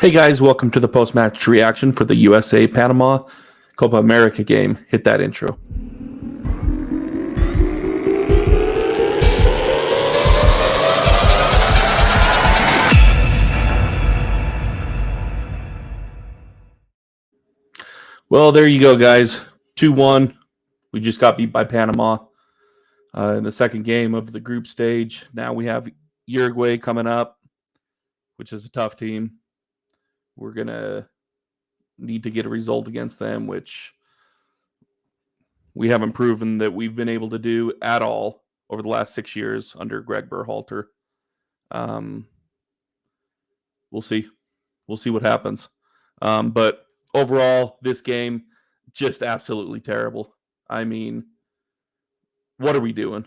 Hey guys, welcome to the post-match reaction for the USA Panama Copa America game. Hit that intro. Well, there you go, guys. 2-1. We just got beat by Panama in the second game of the group stage. Now we have Uruguay coming up, which is a tough team. We're going to need to get a result against them, which we haven't proven that we've been able to do at all over the last 6 years under Greg Berhalter. We'll see. We'll see what happens. But overall, this game, just absolutely terrible. I mean, what are we doing?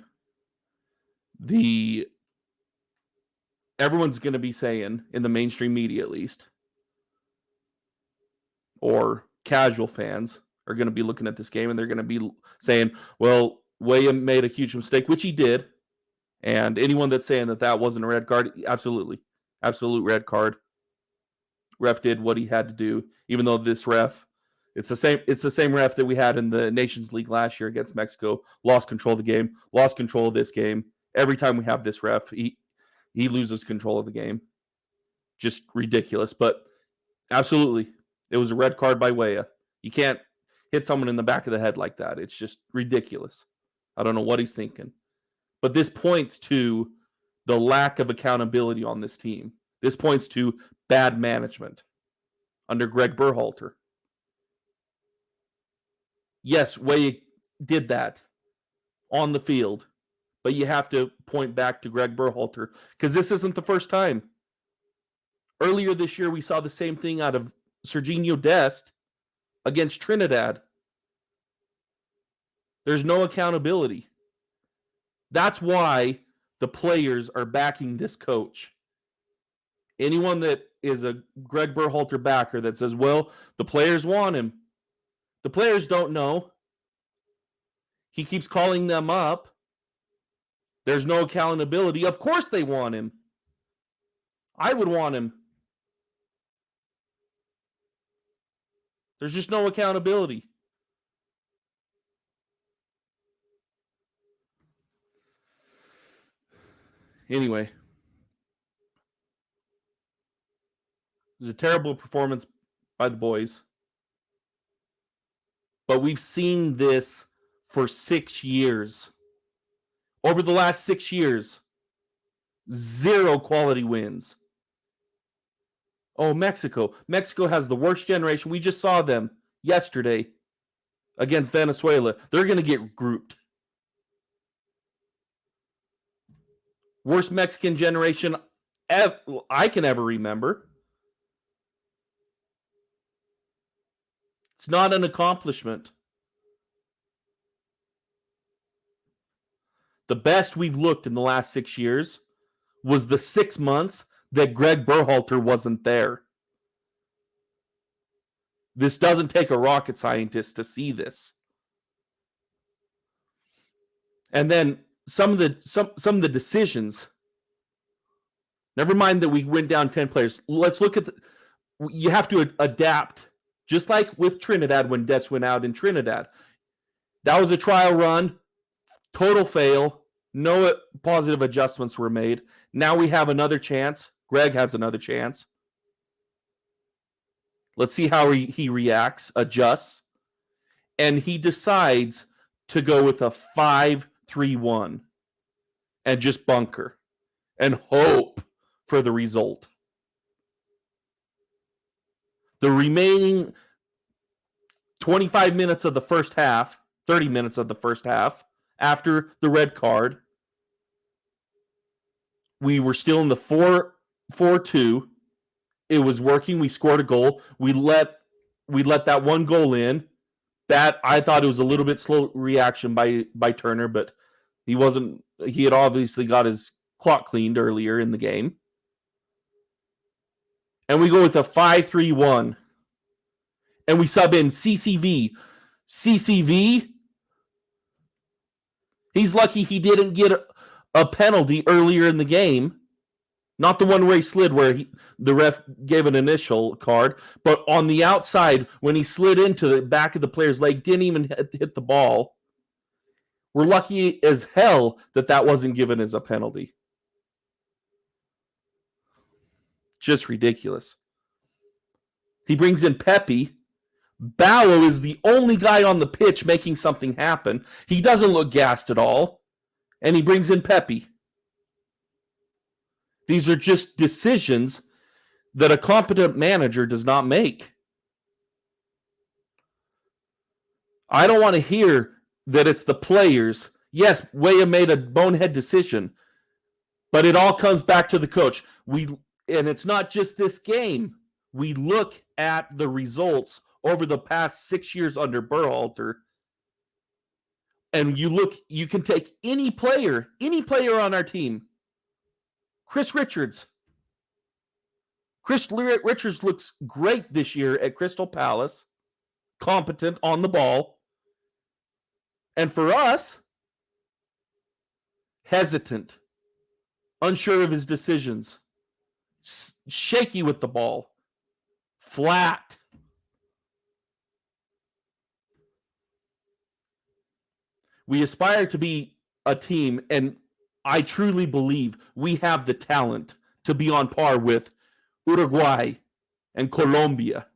Everyone's going to be saying, in the mainstream media at least, or casual fans are going to be looking at this game and they're going to be saying, well, William made a huge mistake, which he did. And anyone that's saying that that wasn't a red card, absolutely. Absolute red card. Ref did what he had to do, even though this ref, it's the same ref that we had in the Nations League last year against Mexico, lost control of the game, lost control of this game. Every time we have this ref, he loses control of the game. Just ridiculous. But absolutely, it was a red card by Weah. You can't hit someone in the back of the head like that. It's just ridiculous. I don't know what he's thinking. But this points to the lack of accountability on this team. This points to bad management under Greg Berhalter. Yes, Weah did that on the field, but you have to point back to Greg Berhalter because this isn't the first time. Earlier this year, we saw the same thing out of Serginho Dest against Trinidad. There's no accountability. That's why the players are backing this coach. Anyone that is a Greg Berhalter backer that says, well, the players want him. The players don't know. He keeps calling them up. There's no accountability. Of course they want him. I would want him. There's just no accountability. Anyway, it was a terrible performance by the boys. But we've seen this for 6 years. Over the last 6 years, 0 quality wins. Oh, Mexico. Mexico has the worst generation. We just saw them yesterday against Venezuela. They're going to get grouped. Worst Mexican generation I can ever remember. It's not an accomplishment. The best we've looked in the last 6 years was the 6 months that Greg Berhalter wasn't there. This doesn't take a rocket scientist to see this. And then some of the decisions. Never mind that we went down 10 players. Let's look at you have to adapt. Just like with Trinidad when Dets went out in Trinidad. That was a trial run. Total fail. No positive adjustments were made. Now we have another chance. Greg has another chance. Let's see how he reacts, adjusts. And he decides to go with a 5-3-1 and just bunker and hope for the result. The remaining 25 minutes of the first half, 30 minutes of the first half, after the red card, we were still in the 4-4-2. It was working. We scored a goal. We let that one goal in. That I thought it was a little bit slow reaction by Turner, but he had obviously got his clock cleaned earlier in the game. And we go with a 5-3-1. And we sub in CCV. CCV? He's lucky he didn't get a penalty earlier in the game Not the one where he slid where the ref gave an initial card, but on the outside when he slid into the back of the player's leg, didn't even hit the ball. We're lucky as hell that wasn't given as a penalty. Just ridiculous. He brings in Pepe. Ballo is the only guy on the pitch making something happen. He doesn't look gassed at all. And he brings in Pepe. These are just decisions that a competent manager does not make. I don't want to hear that it's the players. Yes, Weah made a bonehead decision, but it all comes back to the coach. And it's not just this game. We look at the results over the past 6 years under Berhalter, and you can take any player on our team. Chris Richards. Chris Richards looks great this year at Crystal Palace, competent on the ball. And for us, hesitant, unsure of his decisions, shaky with the ball, flat. We aspire to be a team, and I truly believe we have the talent to be on par with Uruguay and Colombia.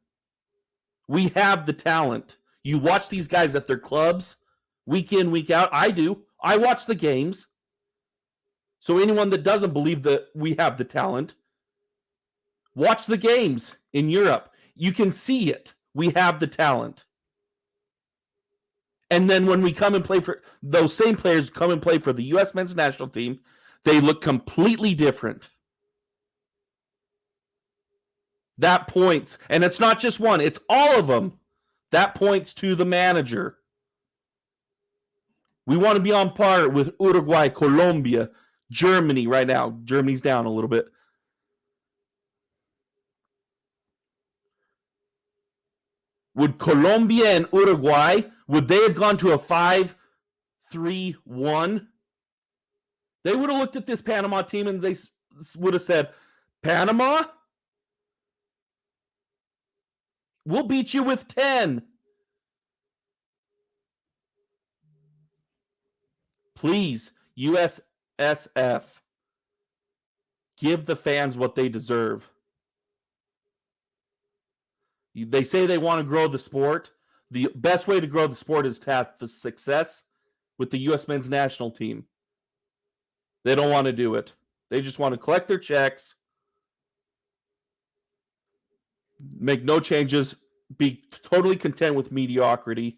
We have the talent. You watch these guys at their clubs week in, week out. I do. I watch the games. So anyone that doesn't believe that we have the talent, watch the games in Europe. You can see it. We have the talent. And then when we come and play for those same players come and play for the U.S. men's national team, they look completely different. That points, and it's not just one, it's all of them. That points to the manager. We want to be on par with Uruguay, Colombia, Germany right now. Germany's down a little bit. Would Colombia and Uruguay, would they have gone to a 5-3-1? They would have looked at this Panama team and they would have said, Panama? We'll beat you with 10. Please, USSF, give the fans what they deserve. They say they want to grow the sport. The best way to grow the sport is to have success with the U.S. men's national team. They don't want to do it. They just want to collect their checks, make no changes, be totally content with mediocrity.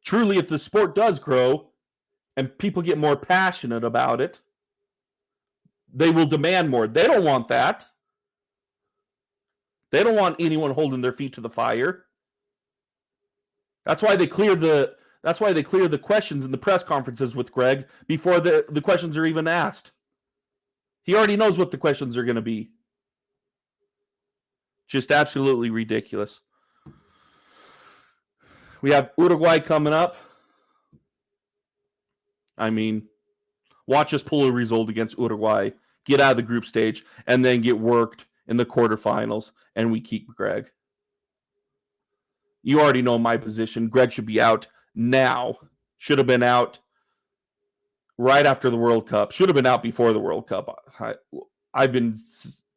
Truly, if the sport does grow and people get more passionate about it, they will demand more. They don't want that. They don't want anyone holding their feet to the fire. That's why they clear the questions in the press conferences with Greg before the questions are even asked. He already knows what the questions are going to be. Just absolutely ridiculous. We have Uruguay coming up. I mean, watch us pull a result against Uruguay, get out of the group stage, and then get worked in the quarterfinals, and we keep Greg. You already know my position. Greg should be out now. Should have been out right after the World Cup. Should have been out before the World Cup. I've been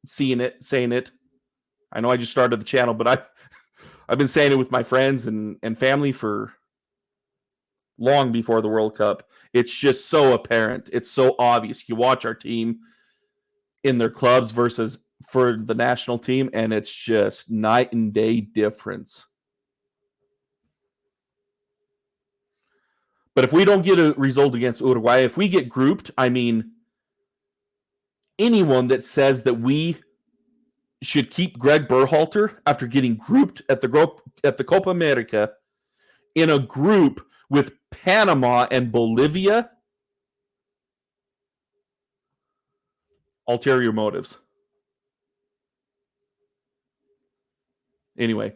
saying it. I know I just started the channel, but I've been saying it with my friends and family for long before the World Cup. It's just so apparent. It's so obvious. You watch our team in their clubs versus for the national team, and it's just night and day difference. But if we don't get a result against Uruguay, if we get grouped, I mean, anyone that says that we should keep Greg Berhalter after getting grouped at the Copa America in a group with Panama and Bolivia, ulterior motives. Anyway,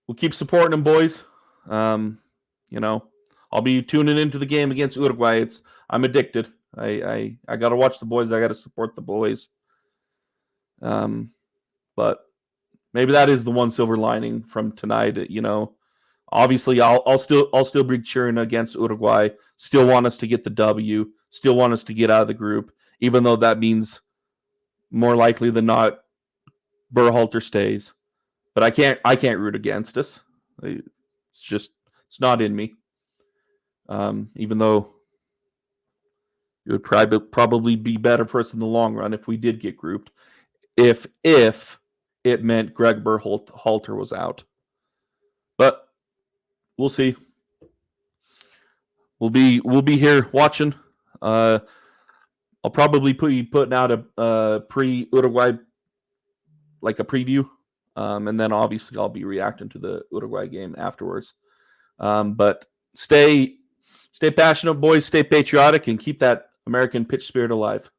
we'll keep supporting them, boys. I'll be tuning into the game against Uruguay. I'm addicted. I got to watch the boys. I got to support the boys. But maybe that is the one silver lining from tonight. Obviously, I'll still be cheering against Uruguay. Still want us to get the W. Still want us to get out of the group, even though that means more likely than not Berhalter stays. But I can't root against us. It's not in me. Even though it would probably be better for us in the long run if we did get grouped. If it meant Greg Berhalter was out. But we'll see. We'll be here watching. I'll probably be putting out a pre-Uruguay, like a preview, and then obviously I'll be reacting to the Uruguay game afterwards. But stay passionate, boys. Stay patriotic, and keep that American pitch spirit alive.